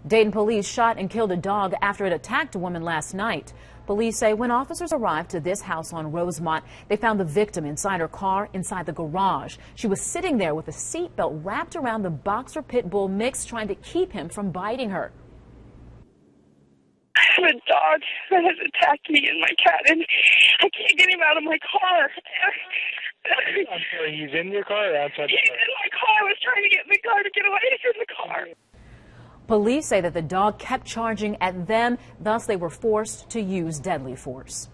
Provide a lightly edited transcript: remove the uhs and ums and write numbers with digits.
Dayton police shot and killed a dog after it attacked a woman last night. Police say when officers arrived to this house on Rosemont, they found the victim inside her car, inside the garage. She was sitting there with a seatbelt wrapped around the boxer pit bull mix, trying to keep him from biting her. I have a dog that has attacked me and my cat, and I can't get him out of my car. I'm sorry, he's in your car or outside the car? He's in my car. I was trying to get in the car to get away from the car. Police say that the dog kept charging at them, thus they were forced to use deadly force.